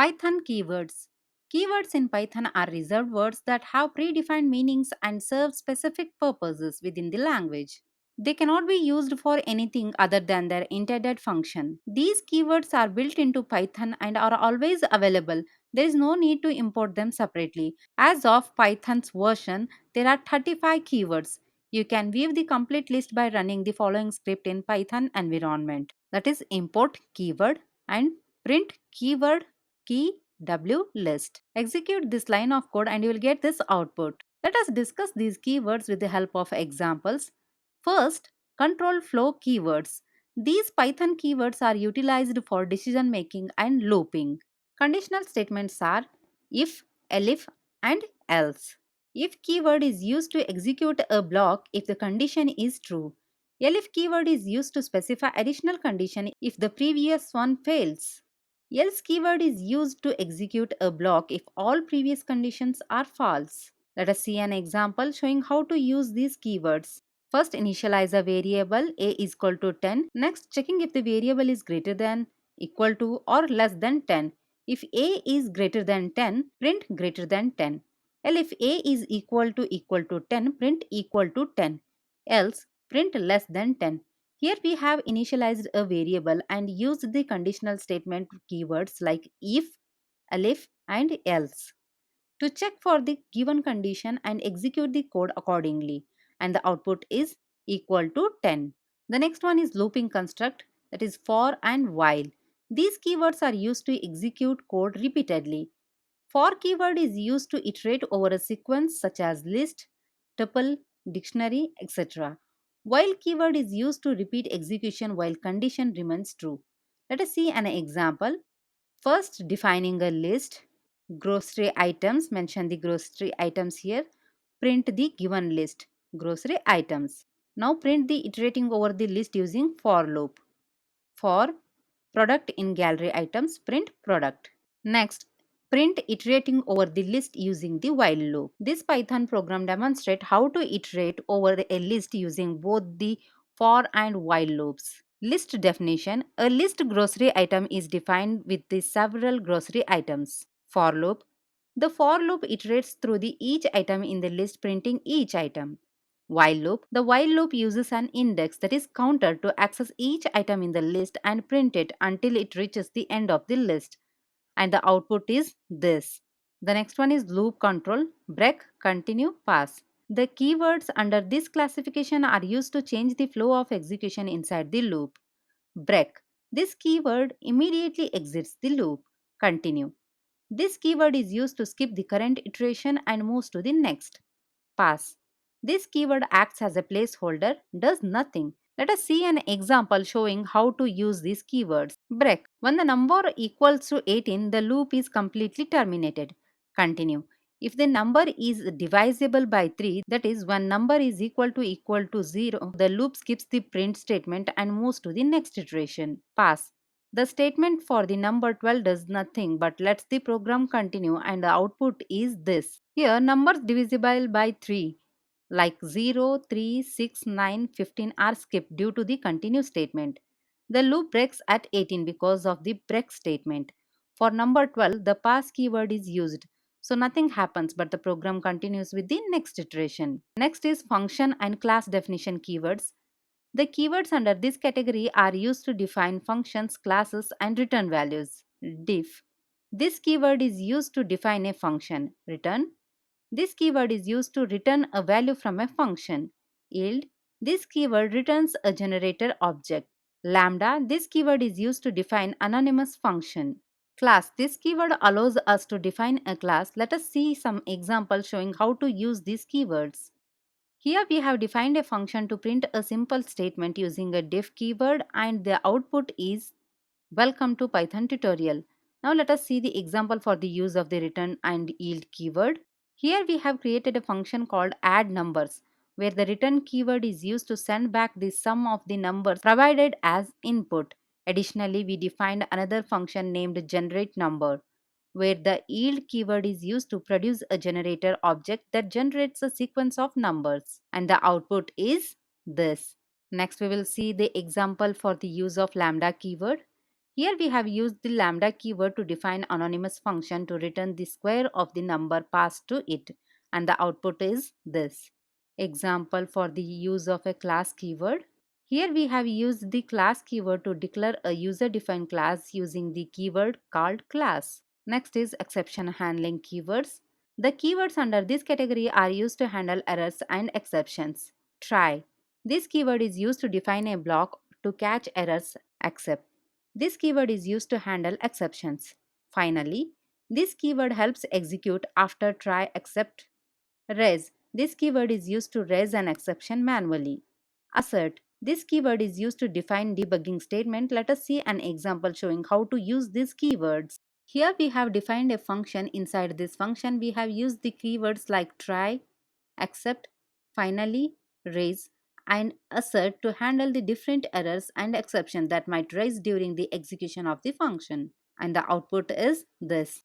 Python keywords. Keywords in Python are reserved words that have predefined meanings and serve specific purposes within the language. They cannot be used for anything other than their intended function. These keywords are built into Python and are always available. There is no need to import them separately. As of Python's version, there are 35 keywords. You can view the complete list by running the following script in Python environment. That is import keyword and print keyword key w list. Execute this line of code and you will get this output. Let us discuss these keywords with the help of examples. First, control flow keywords. These Python keywords are utilized for decision making and looping. Conditional statements are if, elif, and else. If keyword is used to execute a block if the condition is true. Elif keyword is used to specify additional condition if the previous one fails. Else keyword is used to execute a block if all previous conditions are false. Let us see an example showing how to use these keywords. First, initialize a variable a is equal to 10. Next, checking if the variable is greater than, equal to, or less than 10. If a is greater than 10, print greater than 10. If a is equal to 10, print equal to 10. Else, print less than 10. Here we have initialized a variable and used the conditional statement keywords like if, elif, and else to check for the given condition and execute the code accordingly, and the output is equal to 10. The next one is looping construct, that is for and while. These keywords are used to execute code repeatedly. For keyword is used to iterate over a sequence such as list, tuple, dictionary, etc. While keyword is used to repeat execution while condition remains true. Let us see an example. First, defining a list. Grocery items, mention the grocery items here. Print the given list, grocery items. Now print the iterating over the list using for loop. For product in gallery items, print product. Next, print iterating over the list using the while loop. This Python program demonstrates how to iterate over a list using both the for and while loops. List definition. A list grocery item is defined with the several grocery items. For loop. The for loop iterates through the each item in the list, printing each item. While loop. The while loop uses an index, that is counter, to access each item in the list and print it until it reaches the end of the list, and the output is this. The next one is loop control, break, continue, pass. The keywords under this classification are used to change the flow of execution inside the loop. Break. This keyword immediately exits the loop. Continue. This keyword is used to skip the current iteration and moves to the next. Pass. This keyword acts as a placeholder, does nothing. Let us see an example showing how to use these keywords. Break. When the number equals to 18, the loop is completely terminated. Continue. If the number is divisible by 3, that is when number is equal to 0, the loop skips the print statement and moves to the next iteration. Pass. The statement for the number 12 does nothing but lets the program continue, and the output is this. Here numbers divisible by 3 like 0, 3, 6, 9, 15 are skipped due to the continue statement. The loop breaks at 18 because of the break statement. For number 12, the pass keyword is used. So nothing happens but the program continues with the next iteration. Next is function and class definition keywords. The keywords under this category are used to define functions, classes, and return values. Diff. This keyword is used to define a function. Return. This keyword is used to return a value from a function. Yield. This keyword returns a generator object. Lambda. This keyword is used to define anonymous function. Class. This keyword allows us to define a class. Let us see some examples showing how to use these keywords. Here we have defined a function to print a simple statement using a diff keyword, and the output is welcome to Python tutorial. Now let us see the example for the use of the return and yield keyword. Here we have created a function called add numbers, where the return keyword is used to send back the sum of the numbers provided as input. Additionally, we defined another function named generate number, where the yield keyword is used to produce a generator object that generates a sequence of numbers, and the output is this. Next we will see the example for the use of lambda keyword. Here we have used the lambda keyword to define anonymous function to return the square of the number passed to it, and the output is this. Example for the use of a class keyword. Here we have used the class keyword to declare a user-defined class using the keyword called class. Next is exception handling keywords. The keywords under this category are used to handle errors and exceptions. Try. This keyword is used to define a block to catch errors except. This keyword is used to handle exceptions. Finally, this keyword helps execute after try except. Raise. This keyword is used to raise an exception manually. Assert. This keyword is used to define debugging statement. Let us see an example showing how to use these keywords. Here we have defined a function. Inside this function we have used the keywords like try, accept, finally, raise, and assert to handle the different errors and exceptions that might rise during the execution of the function. And the output is this.